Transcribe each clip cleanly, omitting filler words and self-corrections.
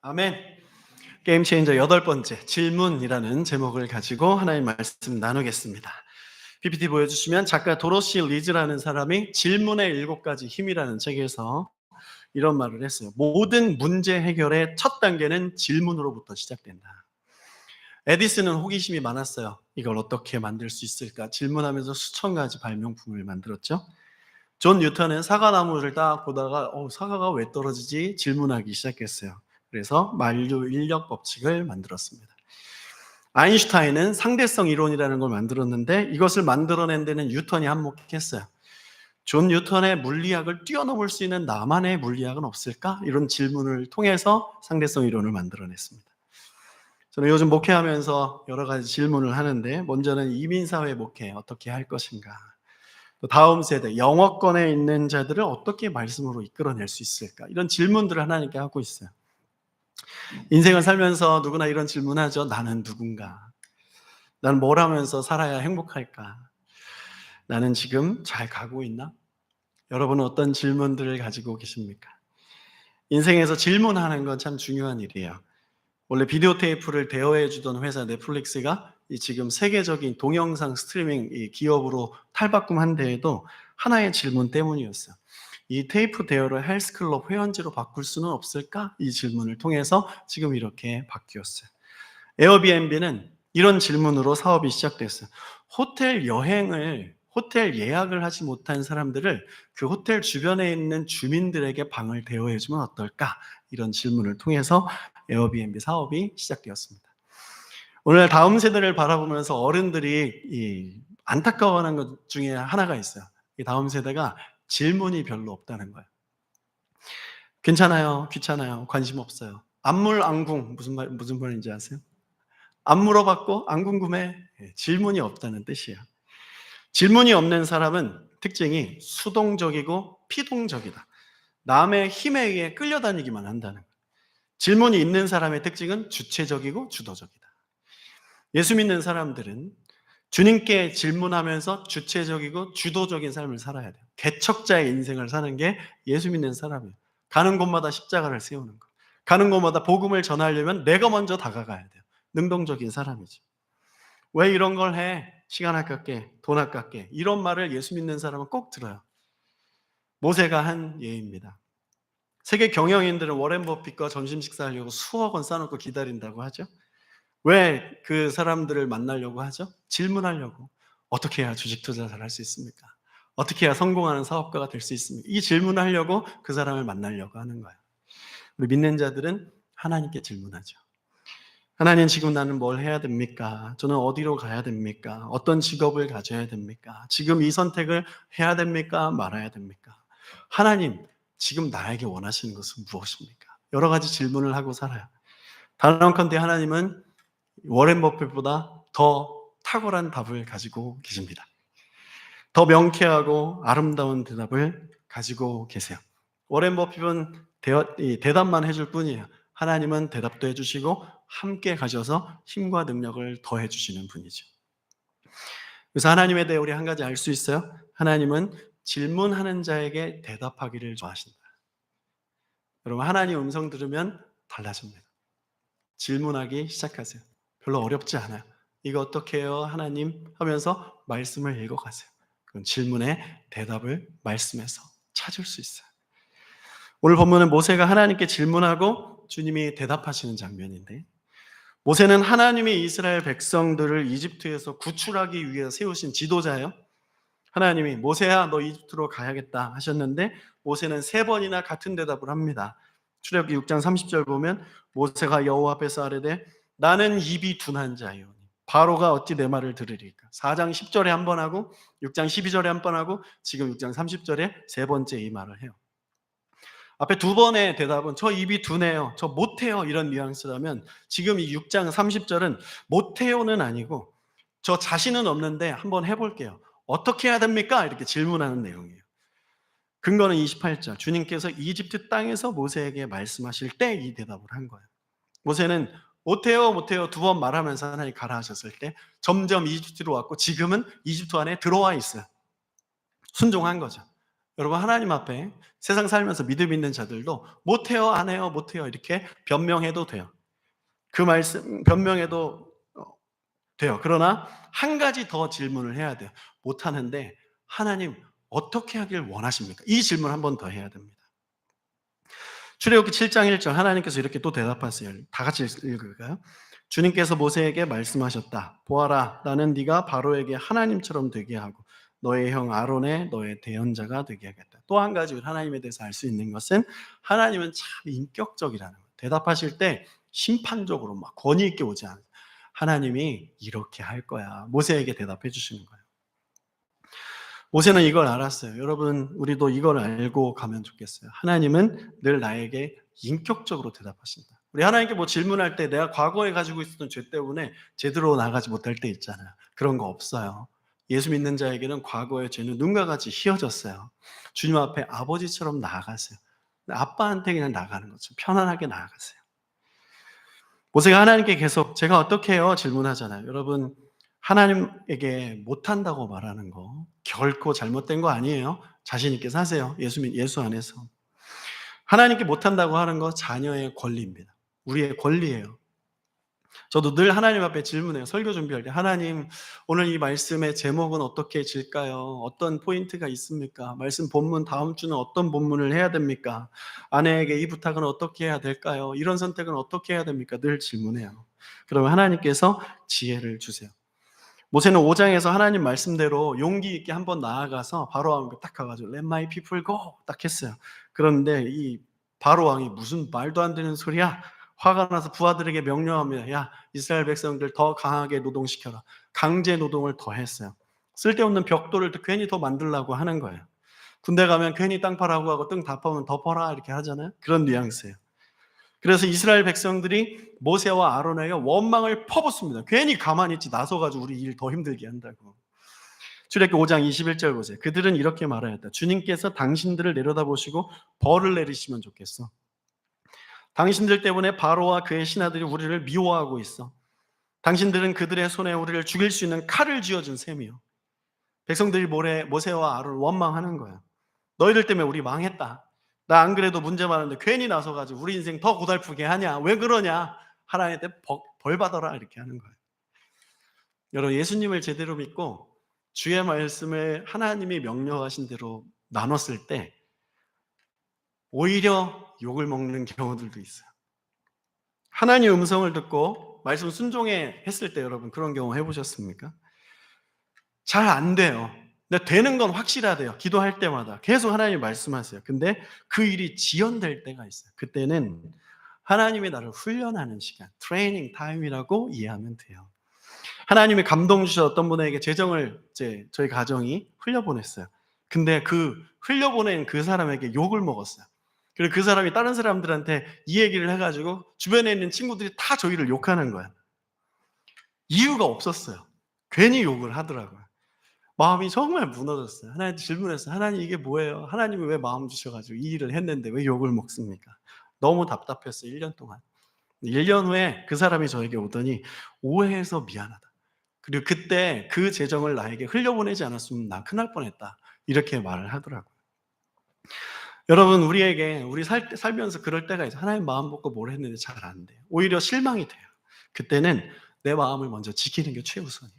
아멘. 게임 체인저 8번째 질문이라는 제목을 가지고 하나님 말씀 나누겠습니다. PPT 보여주시면 작가 도로시 리즈라는 사람이 질문의 7가지 힘이라는 책에서 이런 말을 했어요. 모든 문제 해결의 첫 단계는 질문으로부터 시작된다. 에디슨은 호기심이 많았어요. 이걸 어떻게 만들 수 있을까? 질문하면서 수천 가지 발명품을 만들었죠. 존 뉴턴은 사과나무를 딱 보다가 사과가 왜 떨어지지? 질문하기 시작했어요. 그래서 만류 인력 법칙을 만들었습니다. 아인슈타인은 상대성 이론이라는 걸 만들었는데 이것을 만들어낸 데는 뉴턴이 한몫했어요. 존 뉴턴의 물리학을 뛰어넘을 수 있는 나만의 물리학은 없을까? 이런 질문을 통해서 상대성 이론을 만들어냈습니다. 저는 요즘 목회하면서 여러 가지 질문을 하는데 먼저는 이민사회 목회 어떻게 할 것인가? 또 다음 세대 영어권에 있는 자들을 어떻게 말씀으로 이끌어낼 수 있을까? 이런 질문들을 하나님께 하고 있어요. 인생을 살면서 누구나 이런 질문하죠. 나는 누군가? 나는 뭘 하면서 살아야 행복할까? 나는 지금 잘 가고 있나? 여러분은 어떤 질문들을 가지고 계십니까? 인생에서 질문하는 건 참 중요한 일이에요. 원래 비디오 테이프를 대여해 주던 회사 넷플릭스가 지금 세계적인 동영상 스트리밍 기업으로 탈바꿈한 데에도 하나의 질문 때문이었어요. 이 테이프 대여를 헬스클럽 회원제로 바꿀 수는 없을까? 이 질문을 통해서 지금 이렇게 바뀌었어요. 에어비앤비는 이런 질문으로 사업이 시작됐어요. 호텔 예약을 하지 못한 사람들을 그 호텔 주변에 있는 주민들에게 방을 대여해 주면 어떨까? 이런 질문을 통해서 에어비앤비 사업이 시작되었습니다. 오늘 다음 세대를 바라보면서 어른들이 안타까워하는 것 중에 하나가 있어요. 이 다음 세대가 질문이 별로 없다는 거예요. 괜찮아요, 귀찮아요, 관심 없어요. 안물안궁 무슨 말인지 아세요? 안 물어봤고 안 궁금해. 질문이 없다는 뜻이에요. 질문이 없는 사람은 특징이 수동적이고 피동적이다. 남의 힘에 의해 끌려다니기만 한다는 거예요. 질문이 있는 사람의 특징은 주체적이고 주도적이다. 예수 믿는 사람들은 주님께 질문하면서 주체적이고 주도적인 삶을 살아야 돼요. 개척자의 인생을 사는 게 예수 믿는 사람이에요. 가는 곳마다 십자가를 세우는 거. 가는 곳마다 복음을 전하려면 내가 먼저 다가가야 돼요. 능동적인 사람이지. 왜 이런 걸 해? 시간 아깝게, 돈 아깝게. 이런 말을 예수 믿는 사람은 꼭 들어요. 모세가 한 예입니다. 세계 경영인들은 워렌 버핏과 점심 식사하려고 수억 원 싸놓고 기다린다고 하죠. 왜 그 사람들을 만나려고 하죠? 질문하려고. 어떻게 해야 주식 투자 잘 할 수 있습니까? 어떻게 해야 성공하는 사업가가 될 수 있습니까? 이 질문을 하려고 그 사람을 만나려고 하는 거예요. 우리 믿는 자들은 하나님께 질문하죠. 하나님, 지금 나는 뭘 해야 됩니까? 저는 어디로 가야 됩니까? 어떤 직업을 가져야 됩니까? 지금 이 선택을 해야 됩니까? 말아야 됩니까? 하나님, 지금 나에게 원하시는 것은 무엇입니까? 여러 가지 질문을 하고 살아요. 단언컨대 하나님은 워렌 버핏보다 더 탁월한 답을 가지고 계십니다. 더 명쾌하고 아름다운 대답을 가지고 계세요. 워렌 버핏은 대답만 해줄 뿐이에요. 하나님은 대답도 해주시고 함께 가셔서 힘과 능력을 더해 주시는 분이죠. 그래서 하나님에 대해 우리 한 가지 알 수 있어요. 하나님은 질문하는 자에게 대답하기를 좋아하신다. 여러분, 하나님 음성 들으면 달라집니다. 질문하기 시작하세요. 별로 어렵지 않아요. 이거 어떻게 해요, 하나님? 하면서 말씀을 읽어가세요. 그럼 질문에 대답을 말씀에서 찾을 수 있어요. 오늘 본문은 모세가 하나님께 질문하고 주님이 대답하시는 장면인데, 모세는 하나님이 이스라엘 백성들을 이집트에서 구출하기 위해 세우신 지도자예요. 하나님이 모세야 너 이집트로 가야겠다 하셨는데 모세는 3번이나 같은 대답을 합니다. 출애굽기 6장 30절 보면 모세가 여호와 앞에서 아뢰되 나는 입이 둔한 자요 바로가 어찌 내 말을 들으리까. 4장 10절에 한 번 하고 6장 12절에 한 번 하고 지금 6장 30절에 3번째 이 말을 해요. 앞에 2번의 대답은 저 입이 둔해요, 저 못해요 이런 뉘앙스라면 지금 이 6장 30절은 못해요는 아니고 저 자신은 없는데 한번 해볼게요. 어떻게 해야 됩니까? 이렇게 질문하는 내용이에요. 근거는 28절. 주님께서 이집트 땅에서 모세에게 말씀하실 때 이 대답을 한 거예요. 모세는 못해요 2번 말하면서 하나님 가라 하셨을 때 점점 이집트로 왔고 지금은 이집트 안에 들어와 있어요. 순종한 거죠. 여러분 하나님 앞에 세상 살면서 믿음 있는 자들도 못해요, 안 해요, 못해요 이렇게 변명해도 돼요. 그 말씀 변명해도 돼요. 그러나 한 가지 더 질문을 해야 돼요. 못하는데 하나님 어떻게 하길 원하십니까? 이 질문 한 번 더 해야 됩니다. 출애굽기 7장 1절 하나님께서 이렇게 또 대답하세요. 다 같이 읽을까요? 주님께서 모세에게 말씀하셨다. 보아라, 나는 네가 바로에게 하나님처럼 되게 하고 너의 형 아론의 너의 대언자가 되게 하겠다. 또 한 가지 하나님에 대해서 알 수 있는 것은 하나님은 참 인격적이라는 거예요. 대답하실 때 심판적으로 막 권위 있게 오지 않아요. 하나님이 이렇게 할 거야. 모세에게 대답해 주시는 거예요. 모세는 이걸 알았어요. 여러분, 우리도 이걸 알고 가면 좋겠어요. 하나님은 늘 나에게 인격적으로 대답하신다. 우리 하나님께 뭐 질문할 때 내가 과거에 가지고 있었던 죄 때문에 제대로 나가지 못할 때 있잖아요. 그런 거 없어요. 예수 믿는 자에게는 과거의 죄는 눈과 같이 휘어졌어요. 주님 앞에 아버지처럼 나아가세요. 아빠한테 그냥 나가는 것처럼 편안하게 나아가세요. 모세가 하나님께 계속 제가 어떻게 해요? 질문하잖아요. 여러분, 하나님에게 못한다고 말하는 거 결코 잘못된 거 아니에요. 자신 있게 사세요. 예수 안에서. 하나님께 못한다고 하는 거 자녀의 권리입니다. 우리의 권리예요. 저도 늘 하나님 앞에 질문해요. 설교 준비할 때 하나님 오늘 이 말씀의 제목은 어떻게 질까요? 어떤 포인트가 있습니까? 말씀 본문 다음 주는 어떤 본문을 해야 됩니까? 아내에게 이 부탁은 어떻게 해야 될까요? 이런 선택은 어떻게 해야 됩니까? 늘 질문해요. 그러면 하나님께서 지혜를 주세요. 모세는 5장에서 하나님 말씀대로 용기 있게 한번 나아가서 바로 왕께 딱 가가지고 Let my people go 딱 했어요. 그런데 이 바로 왕이 무슨 말도 안 되는 소리야? 화가 나서 부하들에게 명령합니다. 야, 이스라엘 백성들 더 강하게 노동시켜라. 강제 노동을 더 했어요. 쓸데없는 벽돌을 괜히 더 만들려고 하는 거예요. 군대 가면 괜히 땅 파라고 하고 땅 다 파면 더 퍼라 이렇게 하잖아요. 그런 뉘앙스예요. 그래서 이스라엘 백성들이 모세와 아론에게 원망을 퍼붓습니다. 괜히 가만히 있지 나서가지고 우리 일 더 힘들게 한다고. 출애굽기 5장 21절 보세요. 그들은 이렇게 말하였다. 주님께서 당신들을 내려다보시고 벌을 내리시면 좋겠어. 당신들 때문에 바로와 그의 신하들이 우리를 미워하고 있어. 당신들은 그들의 손에 우리를 죽일 수 있는 칼을 쥐어준 셈이요. 백성들이 모세와 아론을 원망하는 거예요. 너희들 때문에 우리 망했다. 나 안 그래도 문제 많은데 괜히 나서가지고 우리 인생 더 고달프게 하냐? 왜 그러냐? 하나님한테 벌 받아라 이렇게 하는 거예요. 여러분 예수님을 제대로 믿고 주의 말씀을 하나님이 명령하신 대로 나눴을 때 오히려 욕을 먹는 경우들도 있어요. 하나님 음성을 듣고 말씀 순종해 했을 때 여러분 그런 경우 해보셨습니까? 잘 안 돼요. 근데 되는 건 확실하대요. 기도할 때마다 계속 하나님이 말씀하세요. 근데 그 일이 지연될 때가 있어요. 그때는 하나님이 나를 훈련하는 시간, 트레이닝 타임이라고 이해하면 돼요. 하나님이 감동 주셔 어떤 분에게 재정을 저희 가정이 흘려보냈어요. 근데 그 흘려보낸 그 사람에게 욕을 먹었어요. 그리고 그 사람이 다른 사람들한테 이 얘기를 해가지고 주변에 있는 친구들이 다 저희를 욕하는 거예요. 이유가 없었어요. 괜히 욕을 하더라고요. 마음이 정말 무너졌어요. 하나님한테 질문했어요. 하나님 이게 뭐예요? 하나님이 왜 마음 주셔가지고 이 일을 했는데 왜 욕을 먹습니까? 너무 답답했어요. 1년 동안. 1년 후에 그 사람이 저에게 오더니 오해해서 미안하다. 그리고 그때 그 재정을 나에게 흘려보내지 않았으면 나 큰일 날 뻔했다. 이렇게 말을 하더라고요. 여러분 우리 살면서 그럴 때가 있어요. 하나님 마음 먹고 뭘 했는데 잘 안 돼요. 오히려 실망이 돼요. 그때는 내 마음을 먼저 지키는 게 최우선이에요.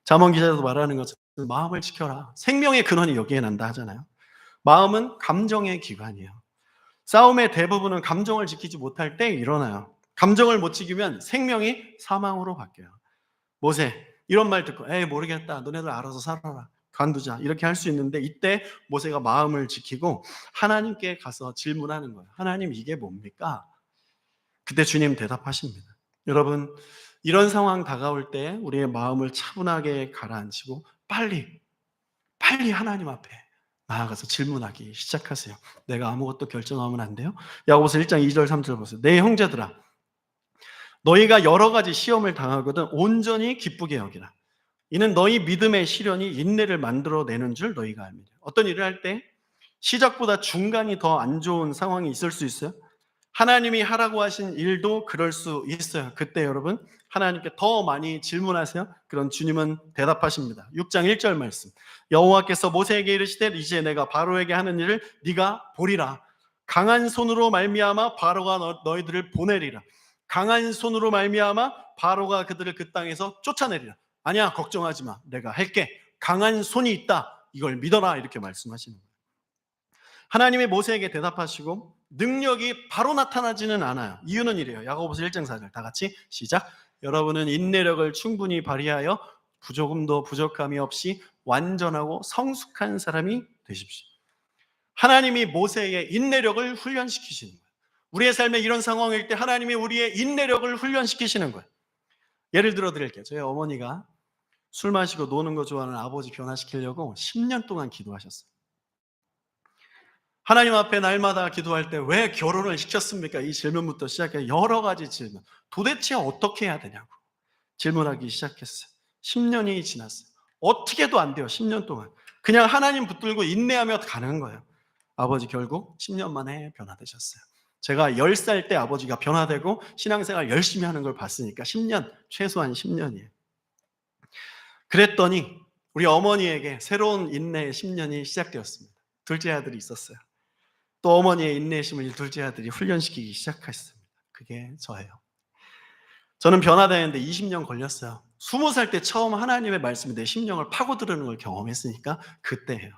잠언 기자도 말하는 것처럼 마음을 지켜라. 생명의 근원이 여기에 난다 하잖아요. 마음은 감정의 기관이에요. 싸움의 대부분은 감정을 지키지 못할 때 일어나요. 감정을 못 지키면 생명이 사망으로 바뀌어요. 모세 이런 말 듣고 에이 모르겠다. 너네들 알아서 살아라. 관두자. 이렇게 할 수 있는데 이때 모세가 마음을 지키고 하나님께 가서 질문하는 거예요. 하나님 이게 뭡니까? 그때 주님 대답하십니다. 여러분 이런 상황 다가올 때 우리의 마음을 차분하게 가라앉히고 빨리 하나님 앞에 나아가서 질문하기 시작하세요. 내가 아무것도 결정하면 안 돼요? 야고보서 1장 2절 3절 보세요. 내 형제들아 너희가 여러 가지 시험을 당하거든 온전히 기쁘게 여기라. 이는 너희 믿음의 시련이 인내를 만들어내는 줄 너희가 압니다. 어떤 일을 할 때 시작보다 중간이 더 안 좋은 상황이 있을 수 있어요. 하나님이 하라고 하신 일도 그럴 수 있어요. 그때 여러분 하나님께 더 많이 질문하세요. 그런 주님은 대답하십니다. 6장 1절 말씀. 여호와께서 모세에게 이르시되 이제 내가 바로에게 하는 일을 네가 보리라. 강한 손으로 말미암아 바로가 너희들을 보내리라. 강한 손으로 말미암아 바로가 그들을 그 땅에서 쫓아내리라. 아니야, 걱정하지 마. 내가 할게. 강한 손이 있다. 이걸 믿어라. 이렇게 말씀하시는 거예요. 하나님이 모세에게 대답하시고 능력이 바로 나타나지는 않아요. 이유는 이래요. 야고보서 1장 4절 다 같이 시작. 여러분은 인내력을 충분히 발휘하여 조금도 부족함이 없이 완전하고 성숙한 사람이 되십시오. 하나님이 모세의 인내력을 훈련시키시는 거예요. 우리의 삶에 이런 상황일 때 하나님이 우리의 인내력을 훈련시키시는 거예요. 예를 들어 드릴게요. 저희 어머니가 술 마시고 노는 거 좋아하는 아버지 변화시키려고 10년 동안 기도하셨어요. 하나님 앞에 날마다 기도할 때 왜 결혼을 시켰습니까? 이 질문부터 시작해 여러 가지 질문. 도대체 어떻게 해야 되냐고 질문하기 시작했어요. 10년이 지났어요. 어떻게 해도 안 돼요. 10년 동안. 그냥 하나님 붙들고 인내하며 가는 거예요. 아버지 결국 10년 만에 변화되셨어요. 제가 10살 때 아버지가 변화되고 신앙생활 열심히 하는 걸 봤으니까 10년, 최소한 10년이에요. 그랬더니 우리 어머니에게 새로운 인내의 10년이 시작되었습니다. 둘째 아들이 있었어요. 또 어머니의 인내심을 둘째 아들이 훈련시키기 시작했습니다. 그게 저예요. 저는 변화되는데 20년 걸렸어요. 20살 때 처음 하나님의 말씀이 내 심령을 파고드는 걸 경험했으니까 그때예요.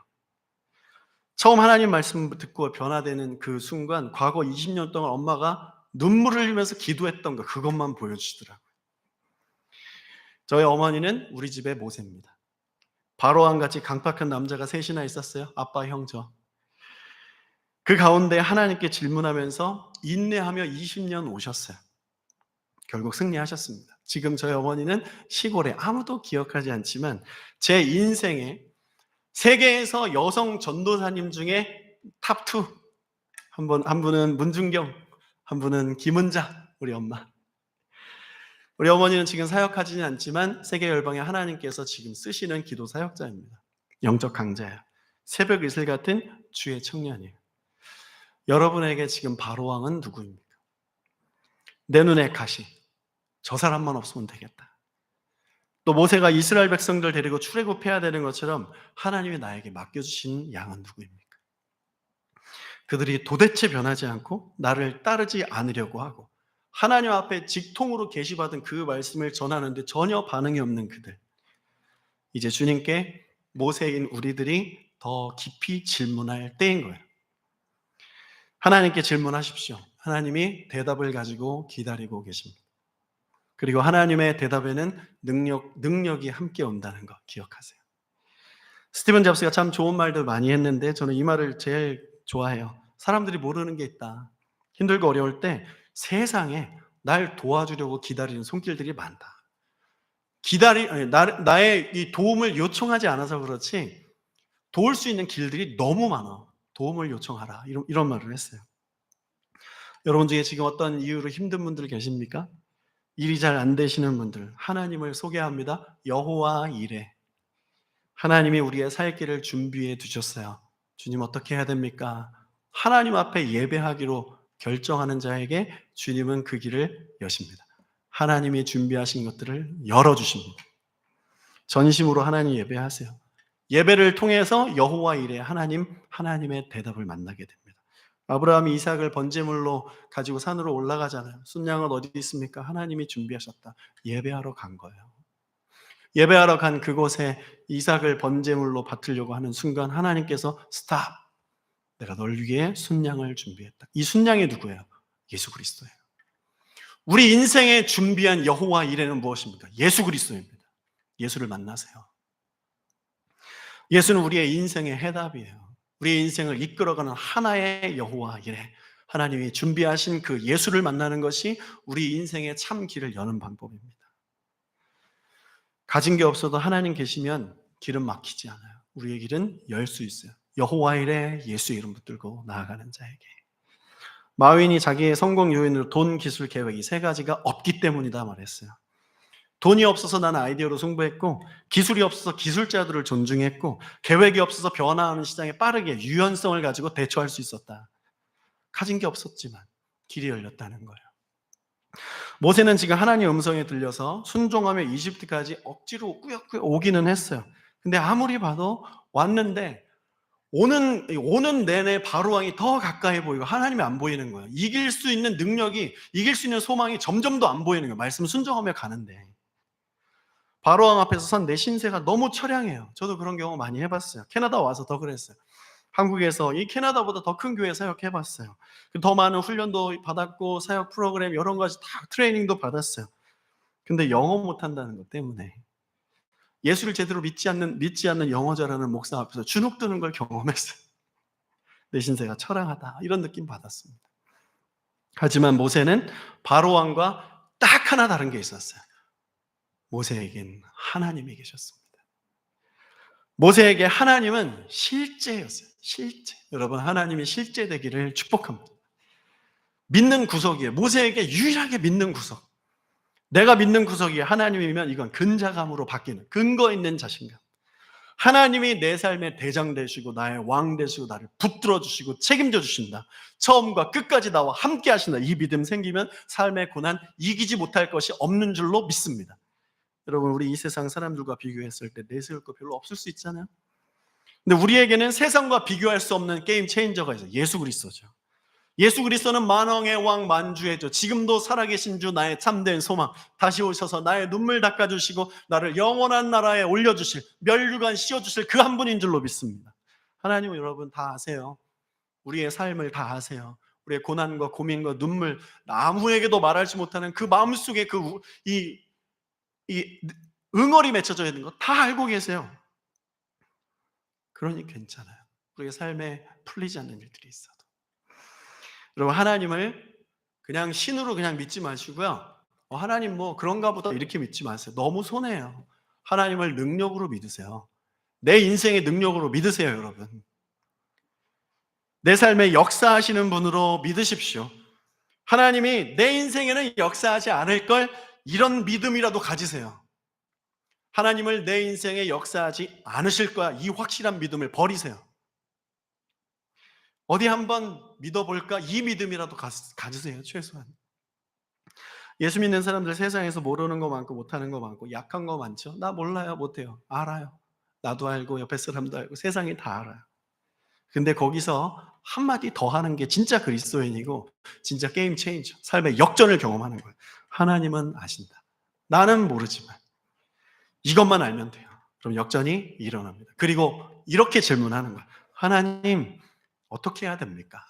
처음 하나님 말씀 듣고 변화되는 그 순간 과거 20년 동안 엄마가 눈물을 흘리면서 기도했던 거 그것만 보여주시더라고요. 저희 어머니는 우리 집의 모세입니다. 바로왕같이 강팍한 남자가 셋이나 있었어요. 아빠, 형, 저. 그 가운데 하나님께 질문하면서 인내하며 20년 오셨어요. 결국 승리하셨습니다. 지금 저희 어머니는 시골에 아무도 기억하지 않지만 제 인생에 세계에서 여성 전도사님 중에 탑2 한 분은 문중경, 한 분은 김은자, 우리 엄마. 우리 어머니는 지금 사역하지는 않지만 세계 열방에 하나님께서 지금 쓰시는 기도 사역자입니다. 영적 강자예요. 새벽 이슬 같은 주의 청년이에요. 여러분에게 지금 바로왕은 누구입니까? 내 눈에 가시. 저 사람만 없으면 되겠다. 또 모세가 이스라엘 백성들 데리고 출애굽해야 되는 것처럼 하나님이 나에게 맡겨주신 양은 누구입니까? 그들이 도대체 변하지 않고 나를 따르지 않으려고 하고 하나님 앞에 직통으로 계시받은 그 말씀을 전하는데 전혀 반응이 없는 그들. 이제 주님께 모세인 우리들이 더 깊이 질문할 때인 거예요. 하나님께 질문하십시오. 하나님이 대답을 가지고 기다리고 계십니다. 그리고 하나님의 대답에는 능력이 함께 온다는 거 기억하세요. 스티븐 잡스가 참 좋은 말들 많이 했는데 저는 이 말을 제일 좋아해요. 사람들이 모르는 게 있다. 힘들고 어려울 때 세상에 날 도와주려고 기다리는 손길들이 많다. 나의 이 도움을 요청하지 않아서 그렇지 도울 수 있는 길들이 너무 많아. 도움을 요청하라. 이런 말을 했어요. 여러분 중에 지금 어떤 이유로 힘든 분들 계십니까? 일이 잘 안 되시는 분들 하나님을 소개합니다. 여호와 이레. 하나님이 우리의 살 길을 준비해 두셨어요. 주님 어떻게 해야 됩니까? 하나님 앞에 예배하기로 결정하는 자에게 주님은 그 길을 여십니다. 하나님이 준비하신 것들을 열어주십니다. 전심으로 하나님 예배하세요. 예배를 통해서 여호와 이레 하나님의 대답을 만나게 됩니다. 아브라함이 이삭을 번제물로 가지고 산으로 올라가잖아요. 순양은 어디 있습니까? 하나님이 준비하셨다. 예배하러 간 거예요. 예배하러 간 그곳에 이삭을 번제물로 바치려고 하는 순간 하나님께서 스탑! 내가 널 위해 순양을 준비했다. 이 순양이 누구예요? 예수 그리스도예요. 우리 인생에 준비한 여호와 이레는 무엇입니까? 예수 그리스도입니다. 예수를 만나세요. 예수는 우리의 인생의 해답이에요. 우리의 인생을 이끌어가는 하나의 여호와 이레. 하나님이 준비하신 그 예수를 만나는 것이 우리 인생의 참 길을 여는 방법입니다. 가진 게 없어도 하나님 계시면 길은 막히지 않아요. 우리의 길은 열 수 있어요. 여호와 이레 예수 이름 붙들고 나아가는 자에게. 마윈이 자기의 성공 요인으로 돈, 기술, 계획 이 세 가지가 없기 때문이다 말했어요. 돈이 없어서 나는 아이디어로 승부했고 기술이 없어서 기술자들을 존중했고 계획이 없어서 변화하는 시장에 빠르게 유연성을 가지고 대처할 수 있었다. 가진 게 없었지만 길이 열렸다는 거예요. 모세는 지금 하나님의 음성에 들려서 순종하며 이집트까지 억지로 꾸역꾸역 오기는 했어요. 근데 아무리 봐도 왔는데 오는 내내 바로왕이 더 가까이 보이고 하나님이 안 보이는 거예요. 이길 수 있는 능력이, 이길 수 있는 소망이 점점 더 안 보이는 거예요. 말씀 순종하며 가는데. 바로왕 앞에서 선 내 신세가 너무 처량해요. 저도 그런 경우 많이 해봤어요. 캐나다 와서 더 그랬어요. 한국에서 이 캐나다보다 더 큰 교회 사역해봤어요. 더 많은 훈련도 받았고 사역 프로그램 여러 가지 다 트레이닝도 받았어요. 근데 영어 못한다는 것 때문에 예수를 제대로 믿지 않는 영어 잘하는 목사 앞에서 주눅 드는 걸 경험했어요. 내 신세가 처량하다 이런 느낌 받았습니다. 하지만 모세는 바로왕과 딱 하나 다른 게 있었어요. 모세에겐 하나님이 계셨습니다. 모세에게 하나님은 실제였어요. 실제. 여러분, 하나님이 실제 되기를 축복합니다. 믿는 구석이에요. 모세에게 유일하게 믿는 구석. 내가 믿는 구석이 하나님이면 이건 근자감으로 바뀌는 근거 있는 자신감. 하나님이 내 삶의 대장 되시고 나의 왕 되시고 나를 붙들어 주시고 책임져 주신다. 처음과 끝까지 나와 함께 하신다. 이 믿음 생기면 삶의 고난 이기지 못할 것이 없는 줄로 믿습니다. 여러분, 우리 이 세상 사람들과 비교했을 때 내세울 거 별로 없을 수 있잖아요. 근데 우리에게는 세상과 비교할 수 없는 게임 체인저가 있어요. 예수 그리스도죠. 예수 그리스도는 만왕의 왕 만주의 주, 지금도 살아계신 주, 나의 참된 소망, 다시 오셔서 나의 눈물 닦아주시고 나를 영원한 나라에 올려주실, 멸류관 씌워주실 그 한 분인 줄로 믿습니다. 하나님은 여러분 다 아세요. 우리의 삶을 다 아세요. 우리의 고난과 고민과 눈물, 아무에게도 말하지 못하는 그 마음속에 이 응어리 맺혀져 있는 거 다 알고 계세요. 그러니 괜찮아요. 우리의 삶에 풀리지 않는 일들이 있어도. 여러분, 하나님을 그냥 신으로 그냥 믿지 마시고요. 하나님 뭐 그런가 보다 이렇게 믿지 마세요. 너무 손해예요. 하나님을 능력으로 믿으세요. 내 인생의 능력으로 믿으세요, 여러분. 내 삶에 역사하시는 분으로 믿으십시오. 하나님이 내 인생에는 역사하지 않을 걸 이런 믿음이라도 가지세요. 하나님을 내 인생에 역사하지 않으실 거야. 이 확실한 믿음을 버리세요. 어디 한번 믿어볼까? 이 믿음이라도 가지세요, 최소한. 예수 믿는 사람들 세상에서 모르는 거 많고 못하는 거 많고 약한 거 많죠. 나 몰라요, 못해요. 알아요. 나도 알고 옆에 사람도 알고 세상이 다 알아요. 근데 거기서 한마디 더 하는 게 진짜 그리스도인이고 진짜 게임 체인저, 삶의 역전을 경험하는 거예요. 하나님은 아신다. 나는 모르지만 이것만 알면 돼요. 그럼 역전이 일어납니다. 그리고 이렇게 질문하는 거예요. 하나님, 어떻게 해야 됩니까?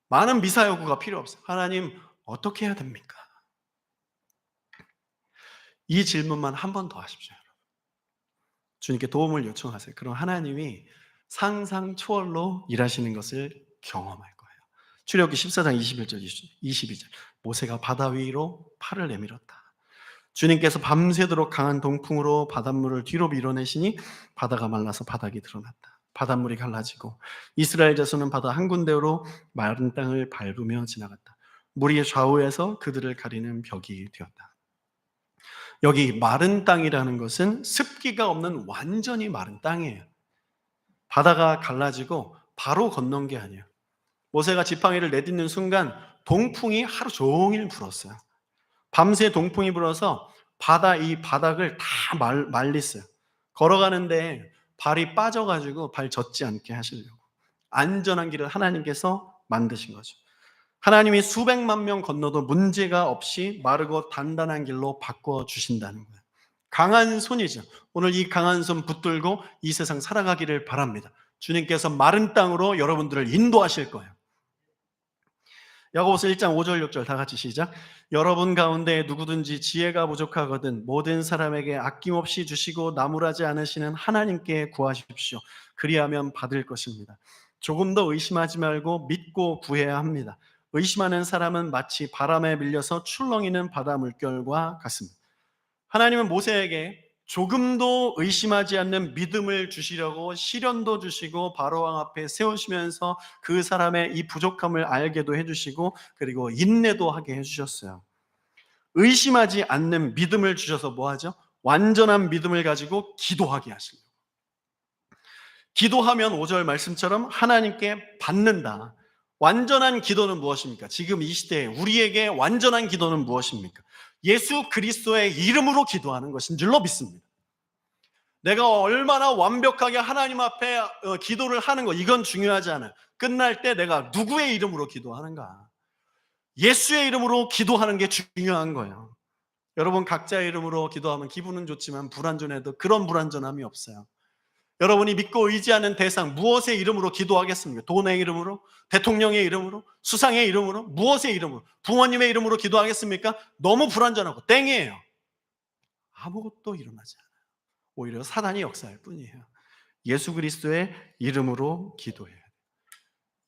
많은 미사 요구가 필요 없어요. 하나님, 어떻게 해야 됩니까? 이 질문만 한 번 더 하십시오. 여러분. 주님께 도움을 요청하세요. 그럼 하나님이 상상 초월로 일하시는 것을 경험할 거예요. 출애굽기 14장 21절 22절 모세가 바다 위로 팔을 내밀었다. 주님께서 밤새도록 강한 동풍으로 바닷물을 뒤로 밀어내시니 바다가 말라서 바닥이 드러났다. 바닷물이 갈라지고 이스라엘 자손은 바다 한 군데로 마른 땅을 밟으며 지나갔다. 물이 좌우에서 그들을 가리는 벽이 되었다. 여기 마른 땅이라는 것은 습기가 없는 완전히 마른 땅이에요. 바다가 갈라지고 바로 건넌 게 아니에요. 모세가 지팡이를 내딛는 순간 동풍이 하루 종일 불었어요. 밤새 동풍이 불어서 이 바닥을 다 말렸어요. 걸어가는데 발이 빠져가지고 발 젖지 않게 하시려고. 안전한 길을 하나님께서 만드신 거죠. 하나님이 수백만 명 건너도 문제가 없이 마르고 단단한 길로 바꿔주신다는 거예요. 강한 손이죠. 오늘 이 강한 손 붙들고 이 세상 살아가기를 바랍니다. 주님께서 마른 땅으로 여러분들을 인도하실 거예요. 야고보서 1장 5절 6절 다 같이 시작. 여러분 가운데 누구든지 지혜가 부족하거든 모든 사람에게 아낌없이 주시고 나무라지 않으시는 하나님께 구하십시오. 그리하면 받을 것입니다. 조금 더 의심하지 말고 믿고 구해야 합니다. 의심하는 사람은 마치 바람에 밀려서 출렁이는 바다 물결과 같습니다. 하나님은 모세에게 조금도 의심하지 않는 믿음을 주시려고 시련도 주시고 바로왕 앞에 세우시면서 그 사람의 이 부족함을 알게도 해주시고 그리고 인내도 하게 해주셨어요. 의심하지 않는 믿음을 주셔서 뭐하죠? 완전한 믿음을 가지고 기도하게 하시려고. 기도하면 5절 말씀처럼 하나님께 받는다. 완전한 기도는 무엇입니까? 지금 이 시대에 우리에게 완전한 기도는 무엇입니까? 예수 그리스도의 이름으로 기도하는 것인 줄로 믿습니다. 내가 얼마나 완벽하게 하나님 앞에 기도를 하는 거, 이건 중요하지 않아요. 끝날 때 내가 누구의 이름으로 기도하는가? 예수의 이름으로 기도하는 게 중요한 거예요. 여러분 각자의 이름으로 기도하면 기분은 좋지만 불완전해도 그런 불완전함이 없어요. 여러분이 믿고 의지하는 대상 무엇의 이름으로 기도하겠습니까? 돈의 이름으로? 대통령의 이름으로? 수상의 이름으로? 무엇의 이름으로? 부모님의 이름으로 기도하겠습니까? 너무 불완전하고 땡이에요. 아무것도 일어나지 않아요. 오히려 사단이 역사할 뿐이에요. 예수 그리스도의 이름으로 기도해요.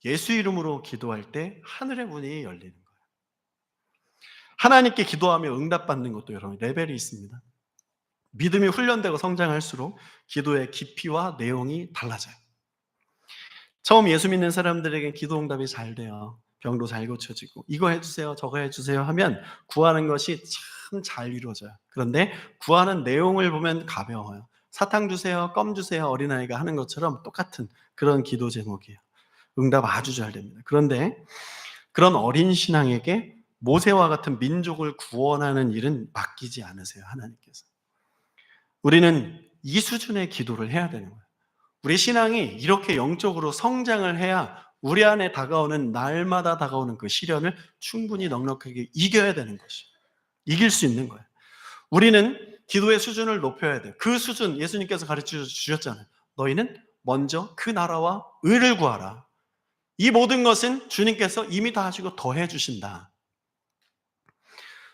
예수 이름으로 기도할 때 하늘의 문이 열리는 거예요. 하나님께 기도하며 응답받는 것도 여러분 레벨이 있습니다. 믿음이 훈련되고 성장할수록 기도의 깊이와 내용이 달라져요. 처음 예수 믿는 사람들에게 기도 응답이 잘 돼요. 병도 잘 고쳐지고 이거 해주세요 저거 해주세요 하면 구하는 것이 참 잘 이루어져요. 그런데 구하는 내용을 보면 가벼워요. 사탕 주세요, 껌 주세요, 어린아이가 하는 것처럼 똑같은 그런 기도 제목이에요. 응답 아주 잘 됩니다. 그런데 그런 어린 신앙에게 모세와 같은 민족을 구원하는 일은 맡기지 않으세요, 하나님께서. 우리는 이 수준의 기도를 해야 되는 거예요. 우리 신앙이 이렇게 영적으로 성장을 해야 우리 안에 다가오는 날마다 다가오는 그 시련을 충분히 넉넉하게 이겨야 되는 것이에요. 이길 수 있는 거예요. 우리는 기도의 수준을 높여야 돼요. 그 수준 예수님께서 가르쳐 주셨잖아요. 너희는 먼저 그 나라와 의를 구하라. 이 모든 것은 주님께서 이미 다 하시고 더해 주신다.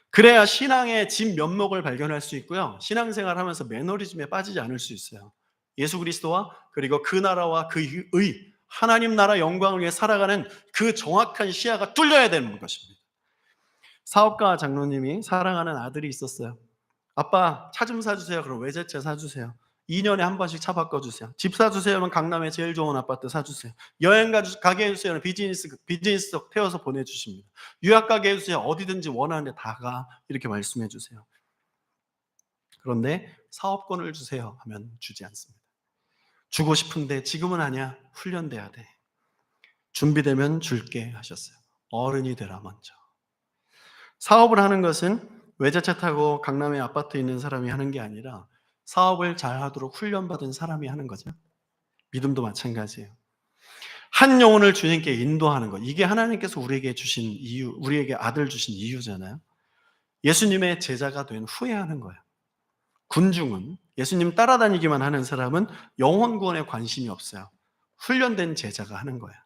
그래야 신앙의 진 면목을 발견할 수 있고요. 신앙생활 하면서 매너리즘에 빠지지 않을 수 있어요. 예수 그리스도와 그리고 그 나라와 그 의, 하나님 나라 영광을 위해 살아가는 그 정확한 시야가 뚫려야 되는 것입니다. 사업가 장로님이 사랑하는 아들이 있었어요. 아빠 차 좀 사주세요. 그럼 외제차 사주세요. 2년에 한 번씩 차 바꿔주세요. 집 사주세요. 강남에 제일 좋은 아파트 사주세요. 여행 가게 해주세요. 비즈니스석 태워서 보내주십니다. 유학 가게 해주세요. 어디든지 원하는 데 다 가. 이렇게 말씀해 주세요. 그런데 사업권을 주세요 하면 주지 않습니다. 주고 싶은데 지금은 아니야. 훈련돼야 돼. 준비되면 줄게 하셨어요. 어른이 되라 먼저. 사업을 하는 것은 외제차 타고 강남에 아파트 있는 사람이 하는 게 아니라 사업을 잘하도록 훈련받은 사람이 하는 거죠. 믿음도 마찬가지예요. 한 영혼을 주님께 인도하는 것, 이게 하나님께서 우리에게 주신 이유, 우리에게 아들 주신 이유잖아요. 예수님의 제자가 된 후에 하는 거예요. 군중은, 예수님 따라다니기만 하는 사람은 영혼 구원에 관심이 없어요. 훈련된 제자가 하는 거예요.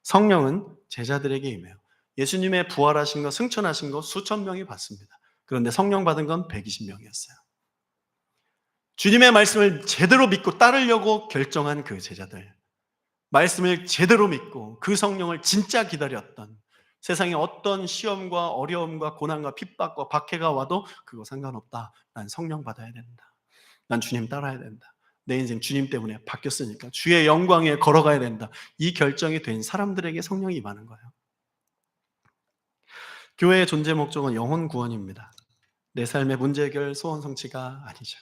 성령은 제자들에게 임해요. 예수님의 부활하신 거, 승천하신 거 수천 명이 받습니다. 그런데 성령 받은 건 120명이었어요. 주님의 말씀을 제대로 믿고 따르려고 결정한 그 제자들, 말씀을 제대로 믿고 그 성령을 진짜 기다렸던, 세상에 어떤 시험과 어려움과 고난과 핍박과 박해가 와도 그거 상관없다. 난 성령 받아야 된다. 난 주님 따라야 된다. 내 인생 주님 때문에 바뀌었으니까 주의 영광 위에 걸어가야 된다. 이 결정이 된 사람들에게 성령이 임하는 거예요. 교회의 존재 목적은 영혼 구원입니다. 내 삶의 문제 해결, 소원 성취가 아니죠.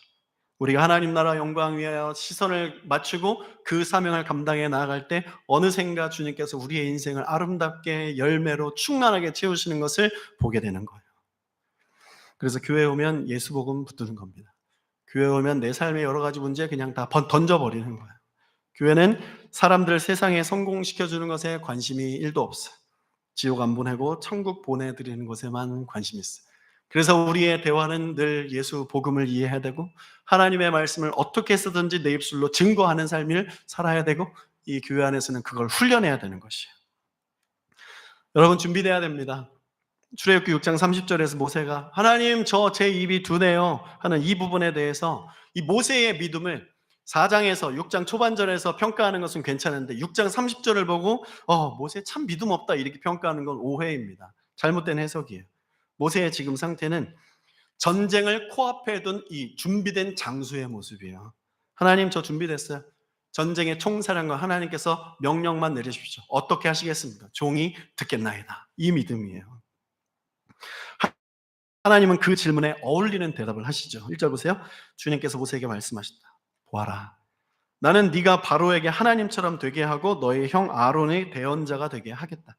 우리가 하나님 나라 영광 위하여 시선을 맞추고 그 사명을 감당해 나아갈 때 어느샌가 주님께서 우리의 인생을 아름답게 열매로 충만하게 채우시는 것을 보게 되는 거예요. 그래서 교회에 오면 예수 복음 붙드는 겁니다. 교회에 오면 내 삶의 여러 가지 문제 그냥 다 던져버리는 거예요. 교회는 사람들 세상에 성공시켜주는 것에 관심이 1도 없어요. 지옥 안 보내고 천국 보내드리는 것에만 관심이 있어요. 그래서 우리의 대화는 늘 예수 복음을 이해해야 되고 하나님의 말씀을 어떻게 쓰든지 내 입술로 증거하는 삶을 살아야 되고 이 교회 안에서는 그걸 훈련해야 되는 것이에요. 여러분 준비돼야 됩니다. 출애굽기 6장 30절에서 모세가 하나님 저 제 입이 두네요 하는 이 부분에 대해서 이 모세의 믿음을 4장에서 6장 초반절에서 평가하는 것은 괜찮은데 6장 30절을 보고 모세 참 믿음 없다 이렇게 평가하는 건 오해입니다. 잘못된 해석이에요. 모세의 지금 상태는 전쟁을 코앞에 둔 이 준비된 장수의 모습이에요. 하나님 저 준비됐어요. 전쟁의 총사령관 하나님께서 명령만 내리십시오. 어떻게 하시겠습니까? 종이 듣겠나이다. 이 믿음이에요. 하나님은 그 질문에 어울리는 대답을 하시죠. 1절 보세요. 주님께서 모세에게 말씀하셨다. 보아라. 나는 네가 바로에게 하나님처럼 되게 하고 너의 형 아론의 대언자가 되게 하겠다.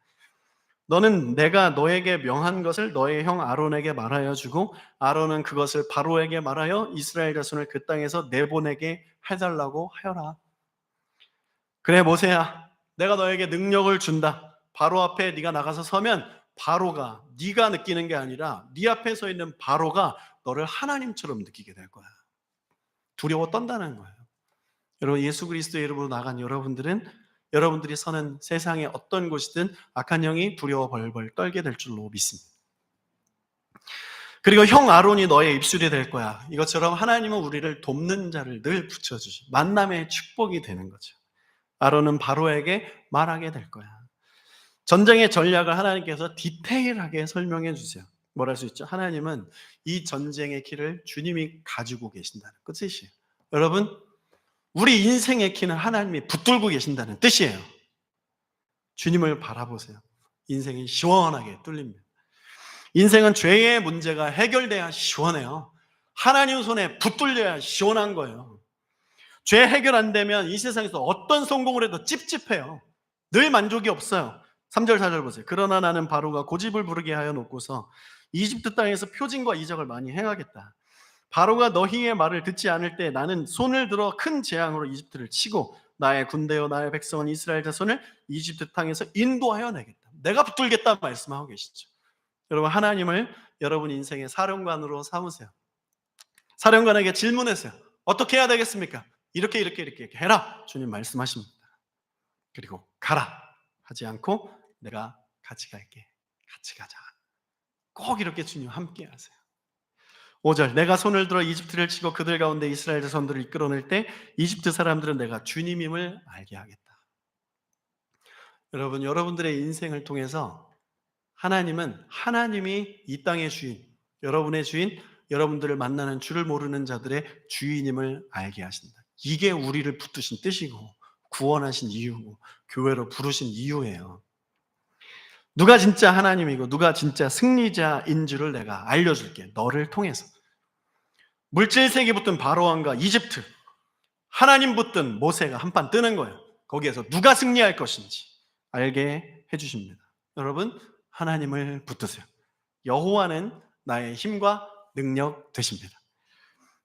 너는 내가 너에게 명한 것을 너의 형 아론에게 말하여 주고 아론은 그것을 바로에게 말하여 이스라엘 자손을 그 땅에서 내보내게 해달라고 하여라. 그래 모세야, 내가 너에게 능력을 준다. 바로 앞에 네가 나가서 서면 바로가 네가 느끼는 게 아니라 네 앞에 서 있는 바로가 너를 하나님처럼 느끼게 될 거야. 두려워 떤다는 거예요. 여러분, 예수 그리스도의 이름으로 나간 여러분들은 여러분들이 서는 세상의 어떤 곳이든 악한 영이 두려워 벌벌 떨게 될 줄로 믿습니다. 그리고 형 아론이 너의 입술이 될 거야. 이것처럼 하나님은 우리를 돕는 자를 늘 붙여주시, 만남의 축복이 되는 거죠. 아론은 바로에게 말하게 될 거야. 전쟁의 전략을 하나님께서 디테일하게 설명해 주세요. 뭘 할 수 있죠? 하나님은 이 전쟁의 키를 주님이 가지고 계신다는 그 뜻이에요. 여러분, 우리 인생의 키는 하나님이 붙들고 계신다는 뜻이에요. 주님을 바라보세요. 인생이 시원하게 뚫립니다. 인생은 죄의 문제가 해결돼야 시원해요. 하나님 손에 붙들려야 시원한 거예요. 죄 해결 안 되면 이 세상에서 어떤 성공을 해도 찝찝해요. 늘 만족이 없어요. 3절 4절 보세요. 그러나 나는 바로가 고집을 부르게 하여 놓고서 이집트 땅에서 표징과 이적을 많이 행하겠다. 바로가 너희의 말을 듣지 않을 때 나는 손을 들어 큰 재앙으로 이집트를 치고 나의 군대요 나의 백성은 이스라엘 자손을 이집트 땅에서 인도하여 내겠다. 내가 붙들겠다 말씀하고 계시죠. 여러분, 하나님을 여러분 인생의 사령관으로 삼으세요. 사령관에게 질문하세요. 어떻게 해야 되겠습니까? 이렇게 해라. 주님 말씀하십니다. 그리고 가라 하지 않고 내가 같이 갈게. 같이 가자. 꼭 이렇게 주님 함께 하세요. 5절 내가 손을 들어 이집트를 치고 그들 가운데 이스라엘 자손들을 이끌어낼 때 이집트 사람들은 내가 주님임을 알게 하겠다. 여러분, 여러분들의 인생을 통해서 하나님은 하나님이 이 땅의 주인, 여러분의 주인, 여러분들을 만나는 줄을 모르는 자들의 주인임을 알게 하신다. 이게 우리를 붙드신 뜻이고 구원하신 이유고 교회로 부르신 이유예요. 누가 진짜 하나님이고 누가 진짜 승리자인 줄을 내가 알려줄게. 너를 통해서. 물질세계 붙든 바로왕과 이집트, 하나님 붙든 모세가 한판 뜨는 거예요. 거기에서 누가 승리할 것인지 알게 해주십니다. 여러분, 하나님을 붙드세요. 여호와는 나의 힘과 능력 되십니다.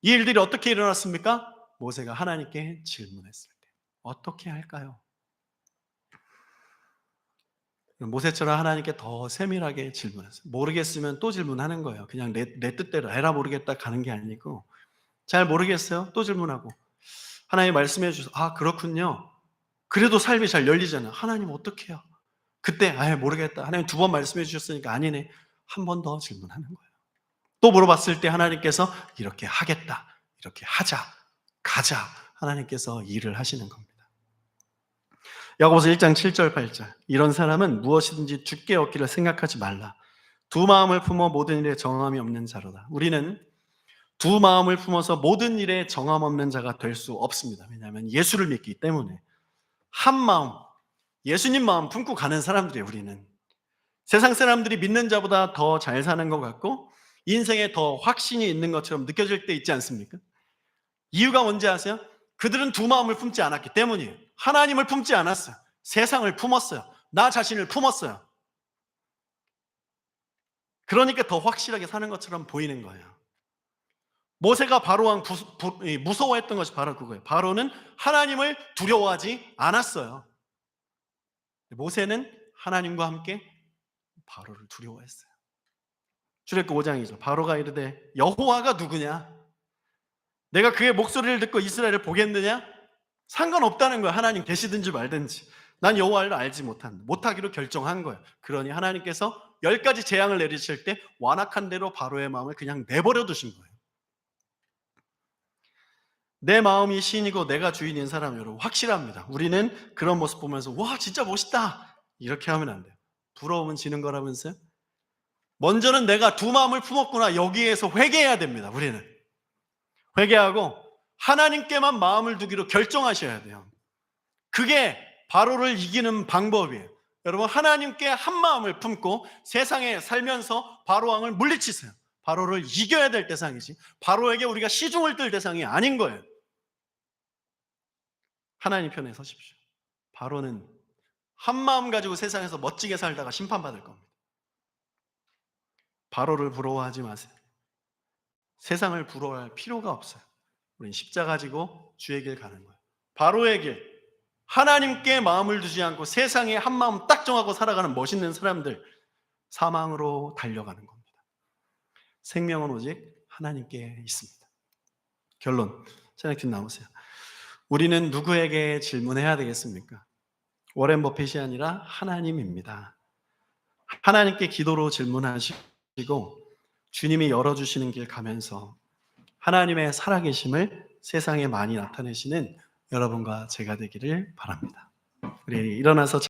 이 일들이 어떻게 일어났습니까? 모세가 하나님께 질문했을 때 어떻게 할까요? 모세처럼 하나님께 더 세밀하게 질문했어요. 모르겠으면 또 질문하는 거예요. 그냥 내 뜻대로 에라 모르겠다 가는 게 아니고 잘 모르겠어요? 또 질문하고 하나님 말씀해 주셔서 아 그렇군요. 그래도 삶이 잘 열리잖아요. 하나님 어떻게 해요? 그때 아 모르겠다. 하나님 2번 말씀해 주셨으니까 아니네. 한 번 더 질문하는 거예요. 또 물어봤을 때 하나님께서 이렇게 하겠다. 이렇게 하자. 가자. 하나님께서 일을 하시는 겁니다. 야고보서 1장 7절 8절 이런 사람은 무엇이든지 주께 얻기를 생각하지 말라. 두 마음을 품어 모든 일에 정함이 없는 자로다. 우리는 두 마음을 품어서 모든 일에 정함 없는 자가 될 수 없습니다. 왜냐하면 예수를 믿기 때문에 한 마음, 예수님 마음 품고 가는 사람들이에요. 우리는 세상 사람들이 믿는 자보다 더 잘 사는 것 같고 인생에 더 확신이 있는 것처럼 느껴질 때 있지 않습니까? 이유가 뭔지 아세요? 그들은 두 마음을 품지 않았기 때문이에요. 하나님을 품지 않았어요. 세상을 품었어요. 나 자신을 품었어요. 그러니까 더 확실하게 사는 것처럼 보이는 거예요. 모세가 바로왕 무서워했던 것이 바로 그거예요. 바로는 하나님을 두려워하지 않았어요. 모세는 하나님과 함께 바로를 두려워했어요. 출애굽 5장이죠. 바로가 이르되 여호와가 누구냐? 내가 그의 목소리를 듣고 이스라엘을 보겠느냐? 상관없다는 거예요. 하나님 계시든지 말든지. 난 여호와를 알지 못하기로 결정한 거예요. 그러니 하나님께서 10가지 재앙을 내리실 때 완악한 대로 바로의 마음을 그냥 내버려 두신 거예요. 내 마음이 신이고 내가 주인인 사람 여러분 확실합니다. 우리는 그런 모습 보면서 와 진짜 멋있다 이렇게 하면 안 돼요. 부러우면 지는 거라면서요? 먼저는 내가 두 마음을 품었구나 여기에서 회개해야 됩니다. 우리는 회개하고 하나님께만 마음을 두기로 결정하셔야 돼요. 그게 바로를 이기는 방법이에요. 여러분 하나님께 한 마음을 품고 세상에 살면서 바로왕을 물리치세요. 바로를 이겨야 될 대상이지 바로에게 우리가 시중을 뜰 대상이 아닌 거예요. 하나님 편에 서십시오. 바로는 한 마음 가지고 세상에서 멋지게 살다가 심판받을 겁니다. 바로를 부러워하지 마세요. 세상을 부러워할 필요가 없어요. 우린 십자가 지고 주의 길 가는 거예요. 바로의 길, 하나님께 마음을 두지 않고 세상에 한 마음 딱 정하고 살아가는 멋있는 사람들, 사망으로 달려가는 겁니다. 생명은 오직 하나님께 있습니다. 결론, 찬양팀 나오세요. 우리는 누구에게 질문해야 되겠습니까? 워렌 버핏이 아니라 하나님입니다. 하나님께 기도로 질문하시고 주님이 열어주시는 길 가면서 하나님의 살아계심을 세상에 많이 나타내시는 여러분과 제가 되기를 바랍니다. 우리 일어나서